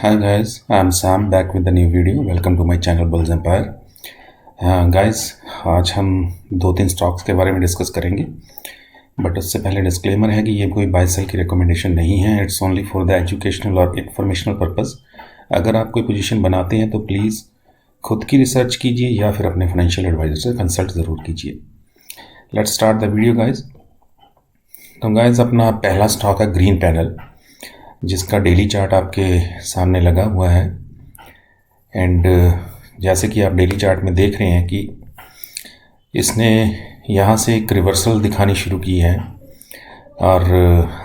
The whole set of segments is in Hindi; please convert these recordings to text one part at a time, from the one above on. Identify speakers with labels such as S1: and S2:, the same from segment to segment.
S1: Hi guys, I'm Sam back with the new video. Welcome to my channel Bulls Empire. Guys, आज हम दो तीन स्टॉक्स के बारे में डिस्कस करेंगे, बट उससे पहले डिस्क्लेमर है कि ये कोई बाय सेल की रिकमेंडेशन नहीं है. It's only for the educational और इन्फॉर्मेशनल पर्पस. अगर आप कोई पोजीशन बनाते हैं तो प्लीज़ खुद की रिसर्च कीजिए या फिर अपने फाइनेंशियल एडवाइजर से कंसल्ट ज़रूर कीजिए. Let's start the video guys. तो गाइज अपना पहला स्टॉक है ग्रीन पैनल, जिसका डेली चार्ट आपके सामने लगा हुआ है. एंड जैसे कि आप डेली चार्ट में देख रहे हैं कि इसने यहाँ से एक रिवर्सल दिखानी शुरू की है. और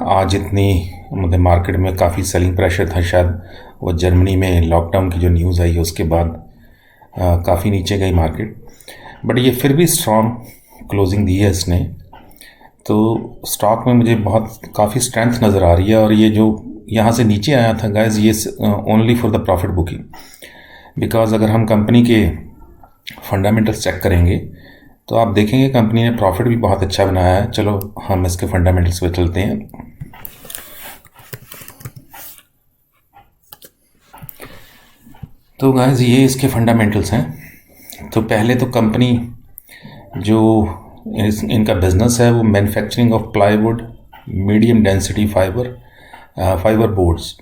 S1: आज इतनी मतलब मार्केट में काफ़ी सेलिंग प्रेशर था. शायद वो जर्मनी में लॉकडाउन की जो न्यूज़ आई है उसके बाद काफ़ी नीचे गई मार्केट, बट ये फिर भी स्ट्रॉन्ग क्लोजिंग दी है इसने. तो स्टॉक में मुझे काफ़ी स्ट्रेंथ नज़र आ रही है. और ये जो यहाँ से नीचे आया था गाइज, ये only for the profit booking. Because अगर हम कंपनी के फंडामेंटल्स चेक करेंगे तो आप देखेंगे कंपनी ने प्रॉफिट भी बहुत अच्छा बनाया है. चलो हम इसके फंडामेंटल्स पे चलते हैं. तो गाइज ये इसके फंडामेंटल्स हैं. तो पहले तो कंपनी जो इनका बिजनेस है वो manufacturing of plywood, medium density fibre boards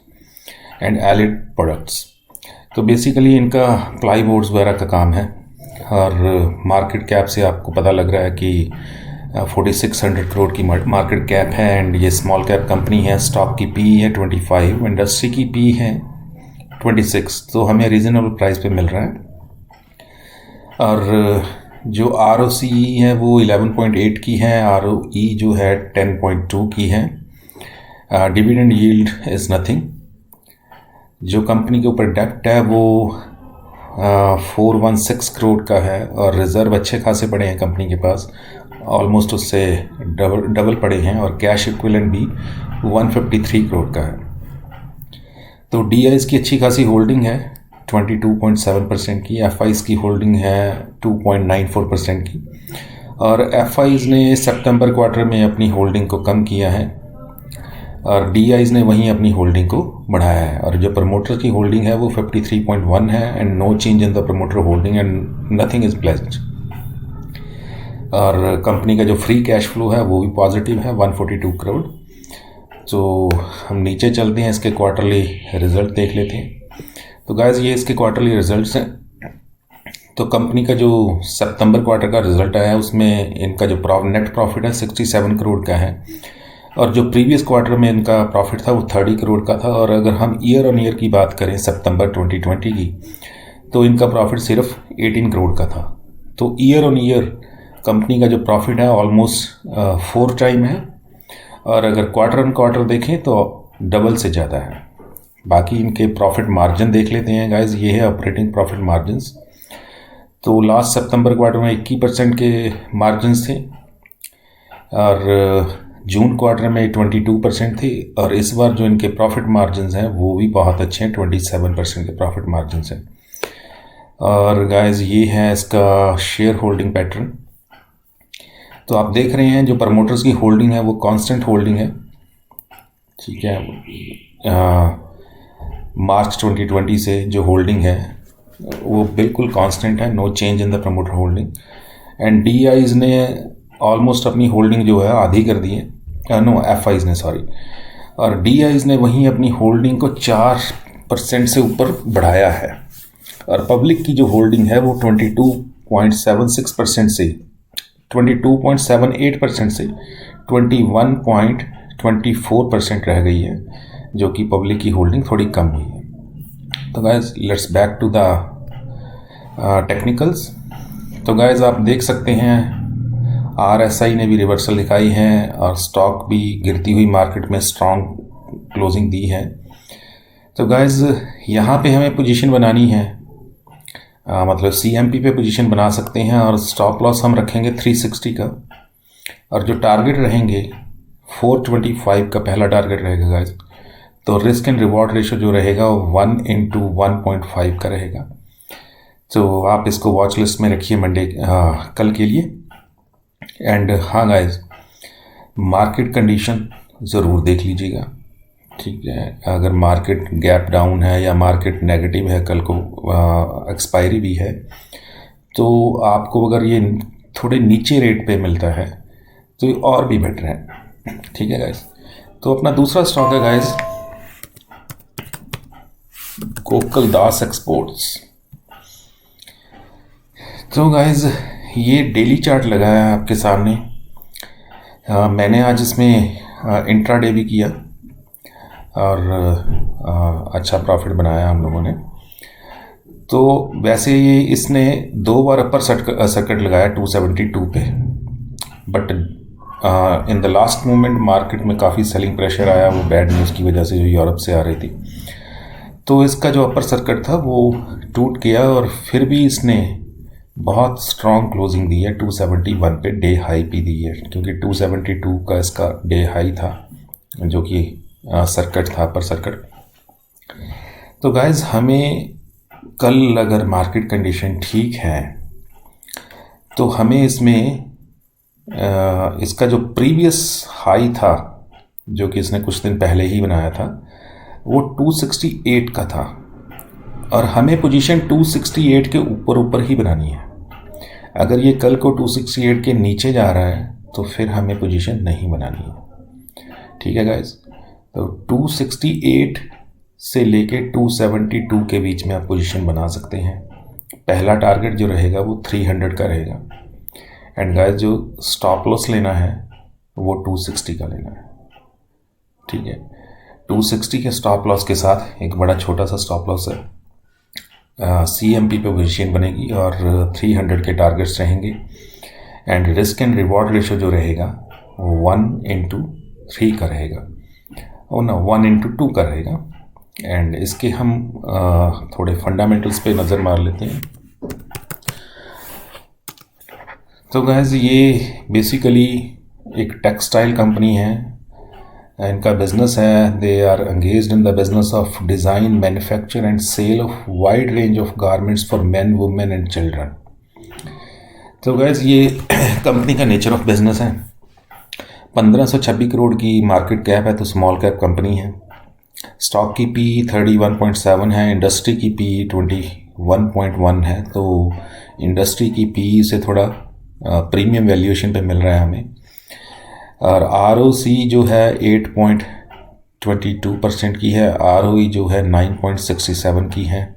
S1: and allied products. तो बेसिकली इनका प्लाई बोर्ड्स वगैरह का काम है. और मार्केट कैप से आपको पता लग रहा है कि 4600 करोड़ की मार्केट कैप है. एंड ये स्मॉल कैप कंपनी है. स्टॉक की पी है 25, इंडस्ट्री की पी है 26. तो हमें रीजनेबल प्राइस पे मिल रहा है. और जो ROCE है वो 11.8 की है. ROE जो है 10.2 की है. Dividend yield is nothing. जो कंपनी के ऊपर डेप्ट है वो 416 करोड़ का है. और रिज़र्व अच्छे खासे पड़े हैं कंपनी के पास, ऑलमोस्ट उससे डबल पड़े हैं. और कैश इक्विवेलेंट भी 153 करोड़ का है. तो DIs की अच्छी खासी होल्डिंग है 22.7% की. FIs की होल्डिंग है 2.94% की. और FIs ने सितंबर क्वार्टर में अपनी होल्डिंग को कम किया है और DIs ने वहीं अपनी होल्डिंग को बढ़ाया है. और जो प्रमोटर की होल्डिंग है वो 53.1 है. And no change in the promoter holding and nothing is pledged. और कंपनी का जो फ्री कैश फ्लो है वो भी पॉजिटिव है 142 करोड़. तो हम नीचे चलते हैं, इसके क्वार्टरली रिजल्ट देख लेते हैं. तो गाइस ये इसके क्वार्टरली रिजल्ट्स हैं. तो कंपनी का जो सितंबर क्वार्टर का रिजल्ट आया है उसमें इनका जो नेट प्रॉफिट है 67 करोड़ का है. और जो प्रीवियस क्वार्टर में इनका प्रॉफिट था वो 30 करोड़ का था. और अगर हम ईयर ऑन ईयर की बात करें सितंबर 2020 की, तो इनका प्रॉफिट सिर्फ 18 करोड़ का था. तो ईयर ऑन ईयर कंपनी का जो प्रॉफिट है ऑलमोस्ट 4 टाइम है. और अगर क्वार्टर ऑन क्वार्टर देखें तो डबल से ज़्यादा है. बाकी इनके प्रॉफिट मार्जिन देख लेते हैं गाइज. ये है ऑपरेटिंग प्रॉफिट मार्जिन्स. तो लास्ट सितंबर क्वार्टर में 21% के मार्जिन्स थे. और जून क्वार्टर में 22% थी. और इस बार जो इनके प्रॉफिट मार्जिन्स हैं वो भी बहुत अच्छे हैं, 27% के प्रॉफिट मार्जिन्स हैं. और गाइज ये है इसका शेयर होल्डिंग पैटर्न. तो आप देख रहे हैं जो प्रमोटर्स की होल्डिंग है वो कांस्टेंट होल्डिंग है. ठीक है, मार्च 2020 से जो होल्डिंग है वो बिल्कुल कांस्टेंट है. No change in the promoter holding. And DIs ने ऑलमोस्ट अपनी होल्डिंग जो है आधी कर दी है. FIs ने सॉरी. और DIs ने वहीं अपनी होल्डिंग को 4% से ऊपर बढ़ाया है. और पब्लिक की जो होल्डिंग है वो 22.76% से 22.78% से 21.24% रह गई है, जो कि पब्लिक की होल्डिंग थोड़ी कम हुई है. तो guys let's back to the technicals. तो गाइज आप देख सकते हैं RSI ने भी रिवर्सल दिखाई है और स्टॉक भी गिरती हुई मार्केट में स्ट्रॉन्ग क्लोजिंग दी है. तो गाइज यहाँ पे हमें पोजीशन बनानी है, मतलब CMP पे पोजीशन बना सकते हैं. और स्टॉप लॉस हम रखेंगे 360 का. और जो टारगेट रहेंगे 425 का पहला टारगेट रहेगा गाइज. तो रिस्क एंड रिवॉर्ड रेशो जो रहेगा वो 1:1.5 का रहेगा. तो आप इसको वॉच लिस्ट में रखिए कल के लिए. एंड हाँ गाइज, मार्केट कंडीशन ज़रूर देख लीजिएगा. ठीक है। अगर मार्केट गैप डाउन है या मार्केट नेगेटिव है, कल को एक्सपायरी भी है, तो आपको अगर ये थोड़े नीचे रेट पे मिलता है तो ये और भी बेटर है। ठीक है गाइस। तो अपना दूसरा स्टॉक है गाइस गोकुलदास एक्सपोर्ट्स। तो गाइस ये डेली चार्ट लगा है आपके सामने। मैंने आज इसमें इंट्राडे भी किया और अच्छा प्रॉफिट बनाया हम लोगों ने। तो वैसे ये इसने 2 बार अपर सर्किट लगाया 272 पे, but in the last moment market में काफ़ी सेलिंग प्रेशर आया, वो बैड न्यूज़ की वजह से जो यूरोप से आ रही थी। तो इसका जो अपर सर्किट था वो टूट गया और फिर भी इसने बहुत स्ट्रॉन्ग क्लोजिंग दी है 271 पे, डे हाई भी दी है, क्योंकि 272 का इसका डे हाई था जो कि सर्किट था, अपर सर्किट। तो गाइज हमें कल अगर मार्केट कंडीशन ठीक है तो हमें इसमें इसका जो प्रीवियस हाई था जो कि इसने कुछ दिन पहले ही बनाया था वो 268 का था और हमें पोजीशन 268 के ऊपर ही बनानी है। अगर ये कल को 268 के नीचे जा रहा है तो फिर हमें पोजीशन नहीं बनानी है। ठीक है गाइस। तो 268 से लेके 272 के बीच में आप पोजीशन बना सकते हैं। पहला टारगेट जो रहेगा वो 300 का रहेगा एंड गाइस जो स्टॉप लॉस लेना है वो 260 का लेना है। ठीक है। 260 के स्टॉप लॉस के साथ एक बड़ा छोटा सा स्टॉप लॉस है, CMP पे पोजीशन बनेगी और 300 के टारगेट्स रहेंगे and risk and reward ratio जो रहेगा वो 1:3 का रहेगा, और ना 1:2 का रहेगा। एंड इसके हम थोड़े फंडामेंटल्स पे नज़र मार लेते हैं। तो गाइस ये बेसिकली एक टेक्सटाइल कंपनी है, इनका बिजनेस है, they are engaged in the business of design, manufacture and sale of wide range of garments for men, women and children. तो गाइस ये कंपनी का नेचर ऑफ बिजनेस है। 1526 करोड़ की मार्केट कैप है, तो स्मॉल कैप कंपनी है। स्टॉक की पी 31.7 है, इंडस्ट्री की पी 21.1 है, तो इंडस्ट्री की पी से थोड़ा प्रीमियम वैल्यूएशन पे मिल रहा है हमें। और ROC जो है 8.22% की है, ROE जो है 9.67 की है।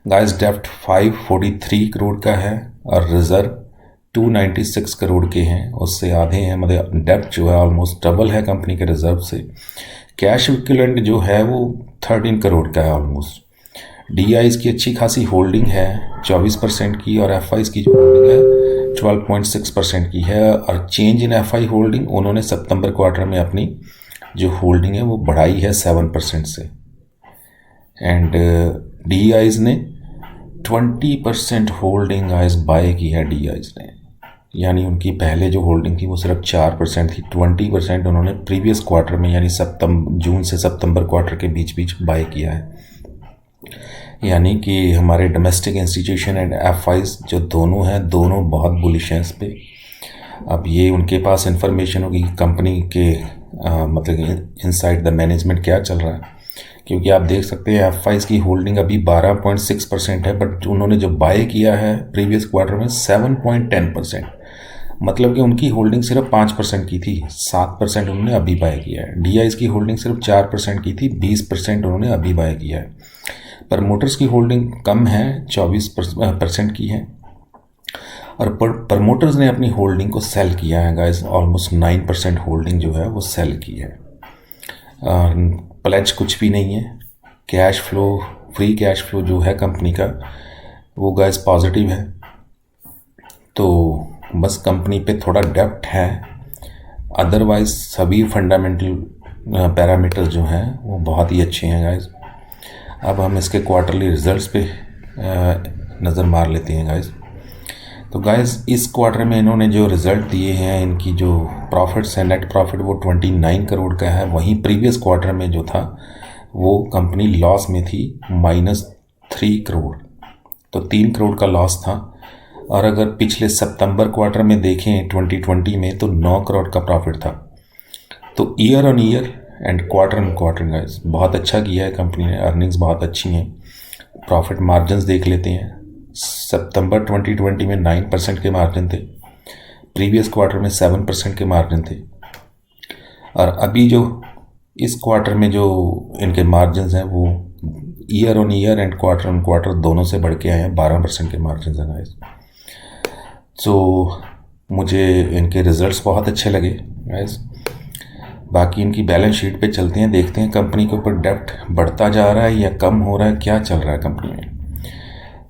S1: गाइस डेप्ट 543 करोड़ का है और रिजर्व 296 करोड़ के हैं, उससे आधे हैं, मतलब डेप्ट जो है ऑलमोस्ट डबल है कंपनी के रिजर्व से। कैश इक्विवेलेंट जो है वो 13 करोड़ का है ऑलमोस्ट। DIs की अच्छी खासी होल्डिंग है 24% की और FIs की जो होल्डिंग है 12.6% की है। और चेंज इन FI होल्डिंग उन्होंने सितंबर क्वार्टर में अपनी जो होल्डिंग है वो बढ़ाई है 7% से एंड DIs ने 20% होल्डिंग गाइस बाय की है DIs ने, यानी उनकी पहले जो होल्डिंग थी वो सिर्फ 4% थी, 20% उन्होंने प्रीवियस क्वार्टर में यानी जून से सितंबर क्वार्टर के बीच बाय किया है। यानी कि हमारे डोमेस्टिक इंस्टीट्यूशन एंड FIs जो दोनों हैं, दोनों बहुत बुलिश हैं इस पर। अब ये उनके पास इंफॉर्मेशन होगी कंपनी के मतलब इनसाइड द मैनेजमेंट क्या चल रहा है, क्योंकि आप देख सकते हैं FIs की होल्डिंग अभी 12.6% है, बट उन्होंने जो बाय किया है प्रीवियस क्वार्टर में 7.10%, मतलब कि उनकी होल्डिंग सिर्फ 5% की थी, 7% उन्होंने अभी बाय किया है। DIs की होल्डिंग सिर्फ 4% की थी, 20% उन्होंने अभी बाय किया है। प्रमोटर्स की होल्डिंग कम है, 24% की है और प्रमोटर्स ने अपनी होल्डिंग को सेल किया है गाइस, ऑलमोस्ट 9% होल्डिंग जो है वो सेल की है। प्लेज कुछ भी नहीं है। Cash flow, free cash flow जो है कंपनी का वो गाइस पॉजिटिव है। तो बस कंपनी पे थोड़ा डेप्ट है, अदरवाइज सभी फंडामेंटल पैरामीटर्स जो हैं वो बहुत ही अच्छे हैं गाइस। अब हम इसके क्वार्टरली रिजल्ट्स पे नज़र मार लेते हैं गाइस। तो गाइस इस क्वार्टर में इन्होंने जो रिज़ल्ट दिए हैं, इनकी जो प्रॉफिट्स है, नेट प्रॉफिट वो 29 करोड़ का है। वहीं प्रीवियस क्वार्टर में जो था वो कंपनी लॉस में थी, -3 करोड़, तो 3 करोड़ का लॉस था। और अगर पिछले सितंबर क्वार्टर में देखें 2020 में तो 9 करोड़ का प्रॉफिट था। तो year on year and quarter on quarter guys बहुत अच्छा किया है कंपनी ने, अर्निंग्स बहुत अच्छी हैं। प्रॉफिट मार्जिन्स देख लेते हैं। सितंबर 2020 में 9% के मार्जिन थे, प्रीवियस क्वार्टर में 7% के मार्जिन थे, और अभी जो इस क्वार्टर में जो इनके मार्जिन्स हैं वो year on year and quarter on quarter दोनों से बढ़ के आए हैं। 12% के मार्जिन हैं गाइस। सो मुझे इनके रिजल्ट्स बहुत अच्छे लगे गाइस। बाकी इनकी बैलेंस शीट पे चलते हैं, देखते हैं कंपनी के ऊपर डेब्ट बढ़ता जा रहा है या कम हो रहा है, क्या चल रहा है कंपनी में।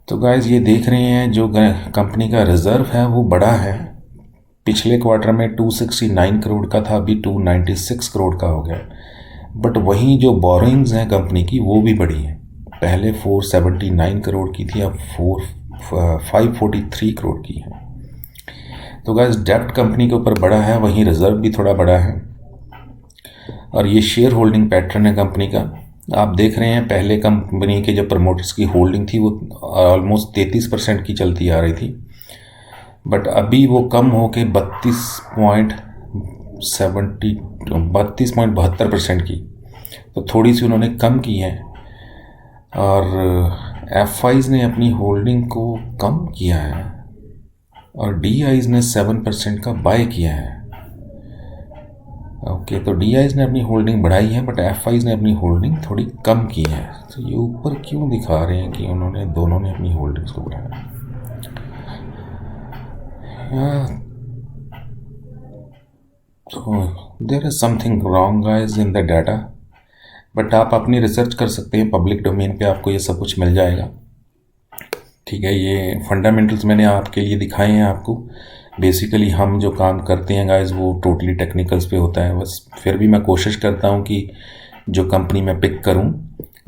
S1: तो गाइस ये देख रहे हैं जो कंपनी का रिज़र्व है वो बड़ा है। पिछले क्वार्टर में 269 करोड़ का था, अभी 296 करोड़ का हो गया। बट वहीं जो बोरिंग्स हैं कंपनी की वो भी बढ़ी हैं। पहले 479 करोड़ की थी, अब 543 करोड़ की है। तो गाइस डेब्ट कंपनी के ऊपर बड़ा है, वहीं रिज़र्व भी थोड़ा बड़ा है। और ये शेयर होल्डिंग पैटर्न है कंपनी का। आप देख रहे हैं पहले कंपनी के जब प्रमोटर्स की होल्डिंग थी वो ऑलमोस्ट 33% की चलती आ रही थी, बट अभी वो कम होके 32.72% की, तो थोड़ी सी उन्होंने कम की है। और एफ ने अपनी होल्डिंग को कम किया है और डी ने 7% का बाय किया है। ओके, तो डी ने अपनी होल्डिंग बढ़ाई है बट एफ ने अपनी होल्डिंग थोड़ी कम की है। तो ये ऊपर क्यों दिखा रहे हैं कि उन्होंने दोनों ने अपनी होल्डिंग्स को बढ़ाया? तो there is something wrong guys in the data, but आप अपनी रिसर्च कर सकते हैं, पब्लिक डोमेन पे आपको ये सब कुछ मिल जाएगा। ठीक है, ये फंडामेंटल्स मैंने आपके लिए दिखाए हैं आपको। बेसिकली हम जो काम करते हैं गाइस वो टोटली टेक्निकल्स पे होता है बस। फिर भी मैं कोशिश करता हूँ कि जो कंपनी मैं पिक करूँ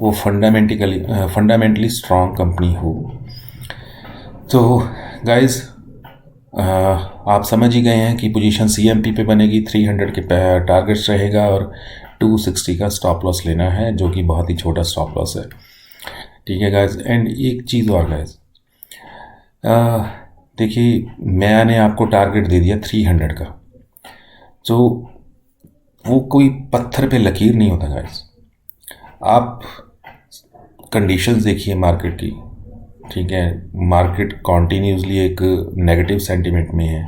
S1: वो फंडामेंटली स्ट्रॉन्ग कंपनी हो। तो गाइस आप समझ ही गए हैं कि पोजीशन CMP पे बनेगी, 300 के टारगेट्स रहेगा और 260 का स्टॉप लॉस लेना है, जो कि बहुत ही छोटा स्टॉप लॉस है। ठीक है गाइस, एंड एक चीज़ और गाइस, देखिए मैंने आपको टारगेट दे दिया 300 का, तो वो कोई पत्थर पे लकीर नहीं होता गाइस। आप कंडीशंस देखिए मार्केट की। ठीक है, मार्केट कॉन्टीन्यूसली एक नेगेटिव सेंटीमेंट में है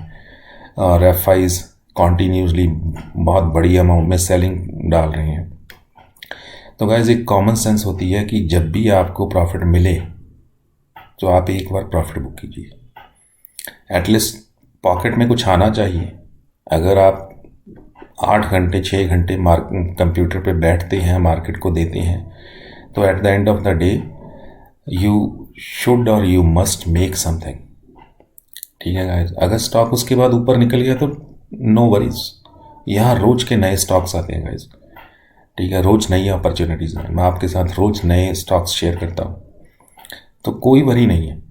S1: और एफआईज कॉन्टीन्यूसली बहुत बड़ी अमाउंट में सेलिंग डाल रहे हैं। तो गाइस एक कॉमन सेंस होती है कि जब भी आपको प्रॉफिट मिले तो आप एक बार प्रॉफिट बुक कीजिए, एटलीस्ट पॉकेट में कुछ आना चाहिए। अगर आप 8 घंटे 6 घंटे कंप्यूटर पे बैठते हैं, मार्केट को देते हैं, तो at the end of the day you should और यू मस्ट मेक समथिंग। ठीक है गाइस, अगर स्टॉक उसके बाद ऊपर निकल गया तो नो वरीज, यहाँ रोज के नए स्टॉक्स आते हैं गाइस। ठीक है, रोज नई अपॉर्चुनिटीज़ हैं, मैं आपके साथ रोज नए स्टॉक्स शेयर करता हूँ, तो कोई वरी नहीं है।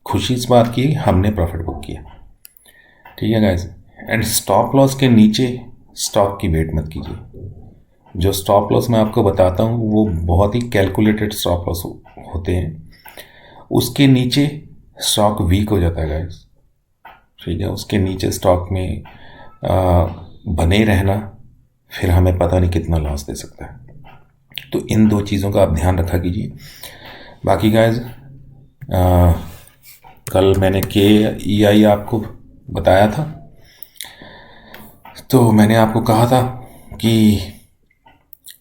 S1: खुशी इस बात की हमने प्रॉफिट बुक किया। ठीक है गाइस, एंड स्टॉप लॉस के नीचे स्टॉक की वेट मत कीजिए। जो स्टॉप लॉस मैं आपको बताता हूँ वो बहुत ही कैलकुलेटेड स्टॉप लॉस होते हैं, उसके नीचे स्टॉक वीक हो जाता है गाइस। ठीक है, उसके नीचे स्टॉक में बने रहना फिर हमें पता नहीं कितना लॉस दे सकता है। तो इन दो चीज़ों का आप ध्यान रखा कीजिए। बाकी गाइस कल मैंने KEI आपको बताया था, तो मैंने आपको कहा था कि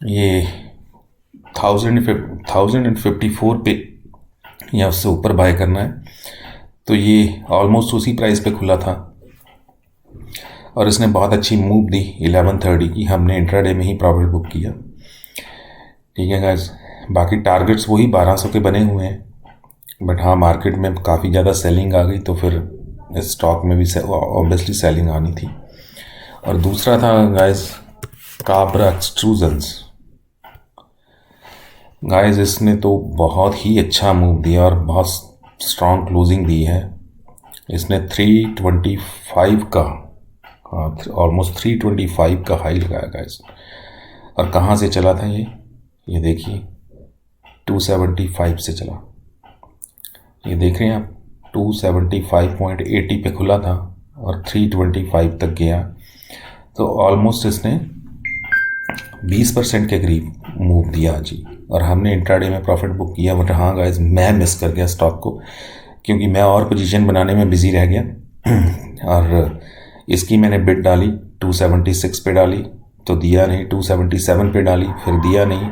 S1: ये 1054 पे या उससे ऊपर बाय करना है। तो ये ऑलमोस्ट उसी प्राइस पे खुला था और इसने बहुत अच्छी मूव दी 1130 की, हमने इंट्राडे में ही प्रॉफिट बुक किया। ठीक है गाइस, बाकी टारगेट्स वही 1200 के बने हुए हैं, बट हाँ मार्केट में काफ़ी ज़्यादा सेलिंग आ गई तो फिर इस स्टॉक में भी ऑब्वियसली सेलिंग आनी थी। और दूसरा था गाइस काबरा एक्सट्रूजन्स। गाइस इसने तो बहुत ही अच्छा मूव दिया और बहुत स्ट्रॉन्ग क्लोजिंग दी है। इसने 325 का, हाँ ऑलमोस्ट 325 का हाई लगाया गाइस। और कहाँ से चला था ये देखिए 275 से चला। ये देख रहे हैं आप, 275.80 पे खुला था और 325 तक गया। तो ऑलमोस्ट इसने 20% के करीब मूव दिया आज ही, और हमने इंट्राडे में प्रॉफिट बुक किया। बट हाँ गाइस, मैं मिस कर गया स्टॉक को, क्योंकि मैं और पोजीशन बनाने में बिजी रह गया। और इसकी मैंने बिड डाली 276 पे डाली तो दिया नहीं, 277 पे डाली फिर दिया नहीं,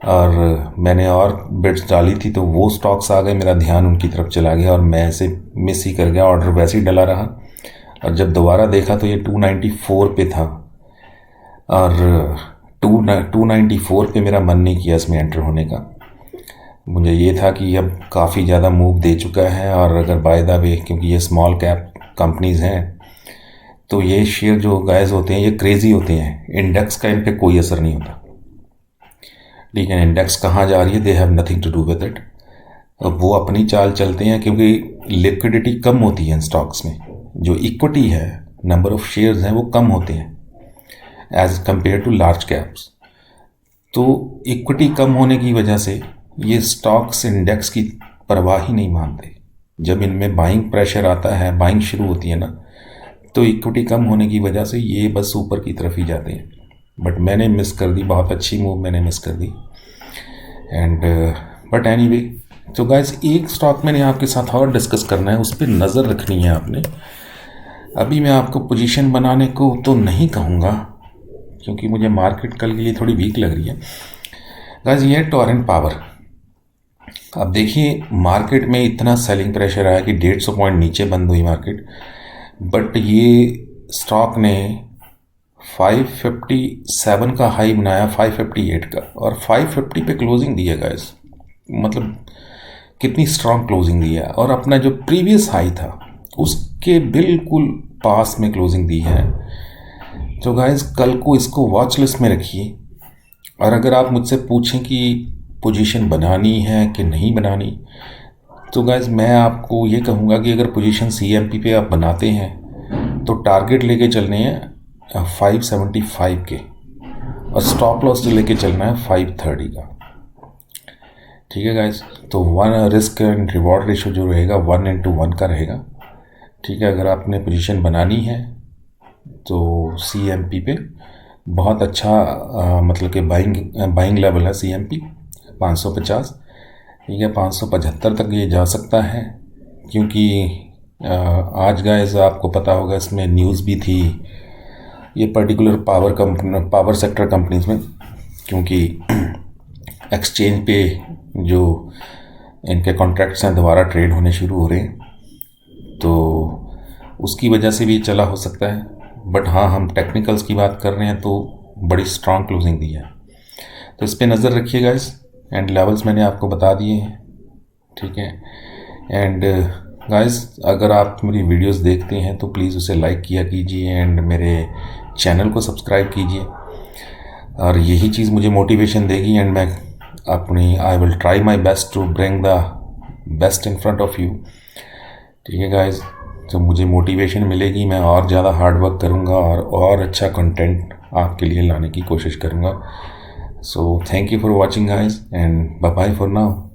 S1: और मैंने और बिड्स डाली थी तो वो स्टॉक्स आ गए, मेरा ध्यान उनकी तरफ चला गया और मैं ऐसे मिस ही कर गया। ऑर्डर वैसे ही डला रहा, और जब दोबारा देखा तो ये 294 पे था, और 294 पे मेरा मन नहीं किया इसमें एंटर होने का। मुझे ये था कि अब काफ़ी ज़्यादा मूव दे चुका है, और अगर बाय द वे, क्योंकि ये स्मॉल कैप कंपनीज़ हैं तो ये शेयर जो गाइस होते हैं ये क्रेजी होते हैं, इंडेक्स का इन पे कोई असर नहीं होता। लेकिन इंडेक्स कहाँ जा रही है, they have nothing to do with it. अब वो अपनी चाल चलते हैं, क्योंकि लिक्विडिटी कम होती है इन स्टॉक्स में, जो इक्विटी है, नंबर ऑफ शेयर्स हैं वो कम होते हैं as compare to large caps. तो इक्विटी कम होने की वजह से ये स्टॉक्स इंडेक्स की परवाह ही नहीं मानते। जब इनमें बाइंग प्रेशर आता है, बाइंग शुरू होती है ना, तो इक्विटी कम होने की वजह से ये बस ऊपर की तरफ ही जाते हैं। बट मैंने मिस कर दी, बहुत अच्छी मूव मैंने मिस कर दी। एंड बट एनीवे, तो गाइस एक स्टॉक मैंने आपके साथ और डिस्कस करना है, उस पर नज़र रखनी है आपने। अभी मैं आपको पोजीशन बनाने को तो नहीं कहूँगा, क्योंकि मुझे मार्केट कल के लिए थोड़ी वीक लग रही है। गाइस ये है टोरेंट पावर। अब देखिए मार्केट में इतना सेलिंग प्रेशर आया कि 150 पॉइंट नीचे बंद हुई मार्केट, बट ये स्टॉक ने 557 का हाई बनाया, 558 का, और 550 पे क्लोजिंग दी है गाइस। मतलब कितनी स्ट्रांग क्लोजिंग दी है, और अपना जो प्रीवियस हाई था उसके बिल्कुल पास में क्लोजिंग दी है। तो गाइस कल को इसको वॉच लिस्ट में रखिए, और अगर आप मुझसे पूछें कि पोजीशन बनानी है कि नहीं बनानी, तो गाइस मैं आपको ये कहूँगा कि अगर पोजीशन CMP पे आप बनाते हैं तो टारगेट लेके चलने हैं 575 के, और स्टॉप लॉस लेके चलना है 530 का। ठीक है गाइस, तो रिस्क एंड रिवॉर्ड रेशो जो रहेगा 1:1 का रहेगा। ठीक है, अगर आपने पोजीशन बनानी है तो CMP पे बहुत अच्छा मतलब कि बाइंग लेवल है CMP 550। ठीक है, 575 तक ये जा सकता है, क्योंकि आज गाइस आपको पता होगा इसमें न्यूज़ भी थी ये पर्टिकुलर पावर सेक्टर कंपनीज में, क्योंकि एक्सचेंज पे जो इनके कॉन्ट्रैक्ट्स हैं दोबारा ट्रेड होने शुरू हो रहे हैं, तो उसकी वजह से भी चला हो सकता है। बट हाँ, हम टेक्निकल्स की बात कर रहे हैं तो बड़ी स्ट्रांग क्लोजिंग दी है, तो इस पर नज़र रखिए गाइस। एंड लेवल्स मैंने आपको बता दिए हैं। ठीक है, एंड गाइस अगर आप मेरी वीडियोस देखते हैं तो प्लीज़ उसे लाइक किया कीजिए, एंड मेरे चैनल को सब्सक्राइब कीजिए, और यही चीज़ मुझे मोटिवेशन देगी, एंड मैं I will try my best to bring the best in front of you. ठीक है गाइस, तो मुझे मोटिवेशन मिलेगी, मैं और ज़्यादा हार्ड वर्क करूँगा और अच्छा कंटेंट आपके लिए लाने की कोशिश करूँगा। So thank you for watching guys, and bye bye for now.